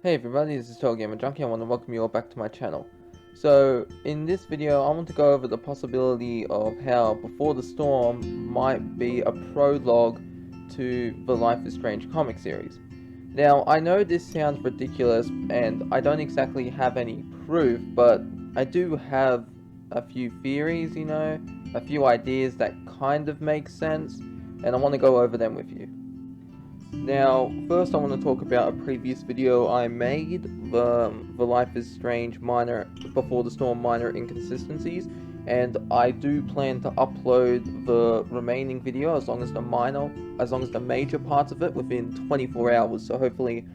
Hey everybody, this is Gamer Junkie. I want to welcome you all back to my channel. So, in this video, I want to go over the possibility of how Before the Storm might be a prologue to the Life is Strange comic series. Now, I know this sounds ridiculous, and I don't exactly have any proof, but I do have a few theories, a few ideas that kind of make sense, and I want to go over them with you. Now, first I want to talk about a previous video I made, the Life is Strange Before the Storm minor inconsistencies, and I do plan to upload the remaining video as long as the major parts of it within 24 hours, so hopefully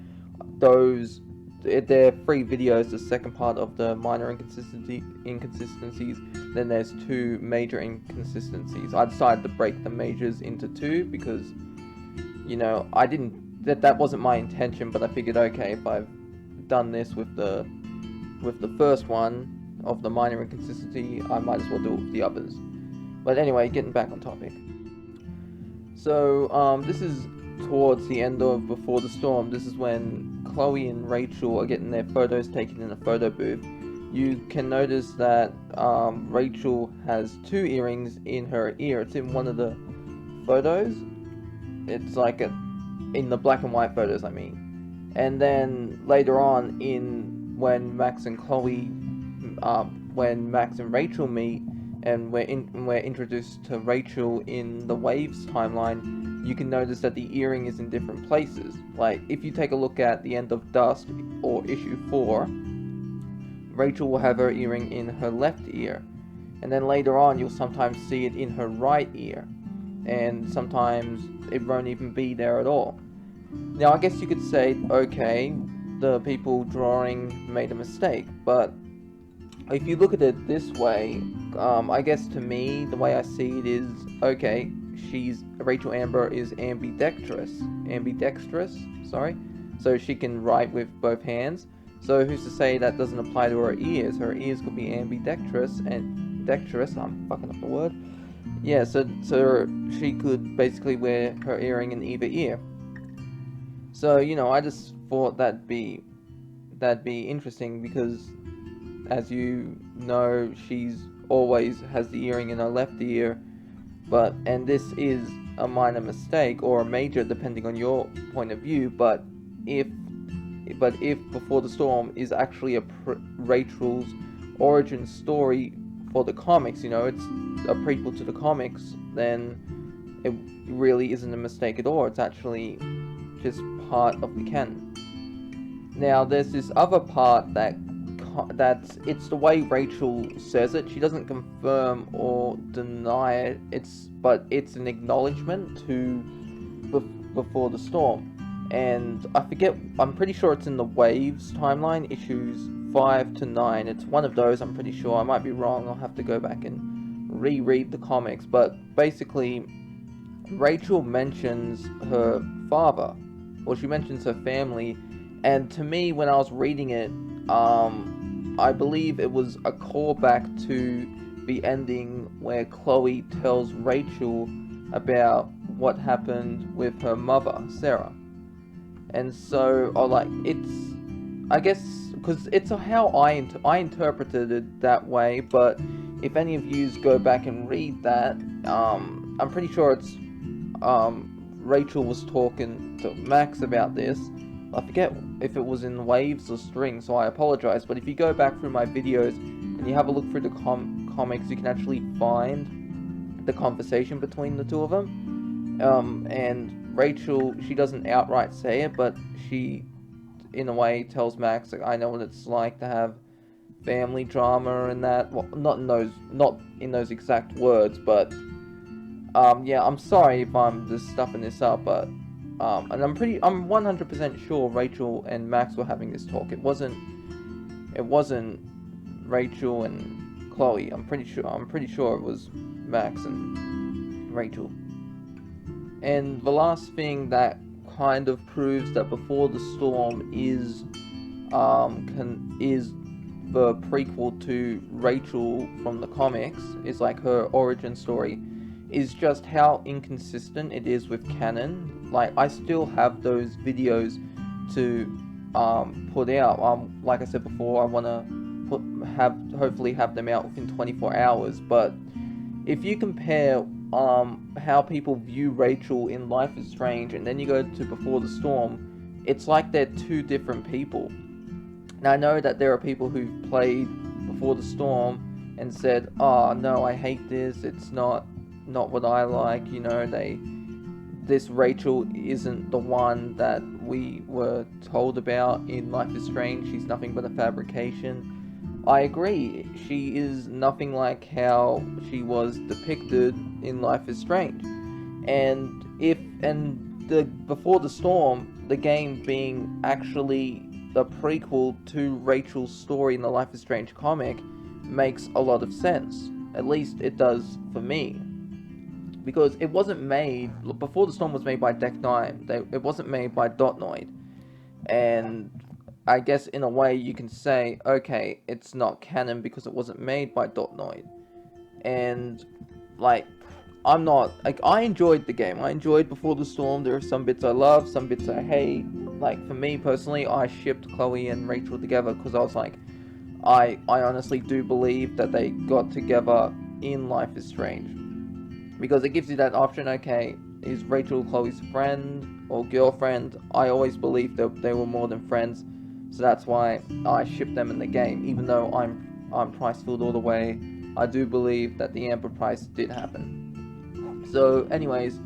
they're 3 videos, the second part of the minor inconsistencies, then there's 2 major inconsistencies. I decided to break the majors into 2 because that wasn't my intention, but I figured, okay, if I've done this with the first one of the minor inconsistency, I might as well do it with the others. But anyway, getting back on topic. So, this is towards the end of Before the Storm. This is when Chloe and Rachel are getting their photos taken in a photo booth. You can notice that Rachel has 2 earrings in her ear. It's in one of the photos. It's like in the black and white photos, I mean. And then later on, when Max and Rachel meet, and we're introduced to Rachel in the Waves timeline, you can notice that the earring is in different places. Like, if you take a look at the end of Dust, or issue 4, Rachel will have her earring in her left ear. And then later on, you'll sometimes see it in her right ear. And sometimes it won't even be there at all. Now, I guess you could say, okay, the people drawing made a mistake, but if you look at it this way, I guess to me, the way I see it is, okay, Rachel Amber is ambidextrous, sorry, so she can write with both hands. So who's to say that doesn't apply to her ears? Her ears could be ambidextrous, I'm fucking up the word. Yeah, so she could basically wear her earring in either ear. So, I just thought that'd be interesting because, as you know, she's always has the earring in her left ear, and this is a minor mistake or a major depending on your point of view, but if Before the Storm is actually Rachel's origin story for the comics, it's a prequel to the comics, then it really isn't a mistake at all. It's actually just part of the canon. Now, there's this other part that's it's the way Rachel says it. She doesn't confirm or deny it. But it's an acknowledgement to Before the Storm. And I'm pretty sure it's in the Waves timeline, issues 5 to 9. It's one of those, I'm pretty sure. I might be wrong, I'll have to go back and reread the comics. But basically, Rachel mentions her father, or she mentions her family, and to me, when I was reading it, I believe it was a callback to the ending where Chloe tells Rachel about what happened with her mother, Sarah. And so, I guess, because it's how I interpreted it that way, but if any of yous go back and read that, I'm pretty sure it's, Rachel was talking to Max about this. I forget if it was in Waves or String, so I apologize, but if you go back through my videos and you have a look through the comics, you can actually find the conversation between the two of them. And Rachel, she doesn't outright say it, but she, in a way, tells Max, like, I know what it's like to have family drama and that. Well, not in those exact words, but yeah, I'm sorry if I'm just stuffing this up, but and I'm 100% sure Rachel and Max were having this talk. It wasn't Rachel and Chloe. I'm pretty sure it was Max and Rachel. And the last thing that kind of proves that Before the Storm is the prequel to Rachel from the comics, is like her origin story, is just how inconsistent it is with canon. Like, I still have those videos to put out. Like I said before, I want to hopefully have them out within 24 hours. But if you compare how people view Rachel in Life is Strange and then you go to Before the Storm, it's like they're two different people. Now I know that there are people who've played Before the Storm and said, "Oh no, I hate this. It's not what I like." You know, this Rachel isn't the one that we were told about in Life is Strange. She's nothing but a fabrication. I agree. She is nothing like how she was depicted in Life is Strange. And the Before the Storm, the game being actually the prequel to Rachel's story in the Life is Strange comic, makes a lot of sense. At least it does for me. Because it wasn't made, Before the Storm was made by Deck 9, it wasn't made by Dotnoid. And I guess in a way you can say, okay, it's not canon because it wasn't made by Dotnoid. And, like, I enjoyed the game. I enjoyed Before the Storm. There are some bits I love, some bits I hate. Like, for me personally, I shipped Chloe and Rachel together because I was like, I honestly do believe that they got together in Life is Strange. Because it gives you that option, okay, is Rachel Chloe's friend or girlfriend? I always believed that they were more than friends, so that's why I shipped them in the game. Even though I'm price-filled all the way, I do believe that the Amber price did happen. So anyways,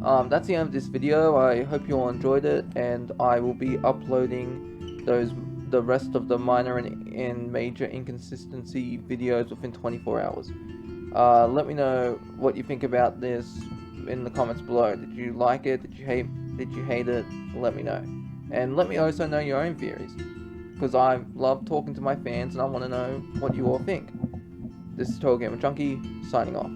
that's the end of this video. I hope you all enjoyed it, and I will be uploading the rest of the minor and major inconsistency videos within 24 hours. Let me know what you think about this in the comments below. Did you like it? Did you hate it? Let me know. And let me also know your own theories, because I love talking to my fans and I want to know what you all think. This is Total Gamer Junkie, signing off.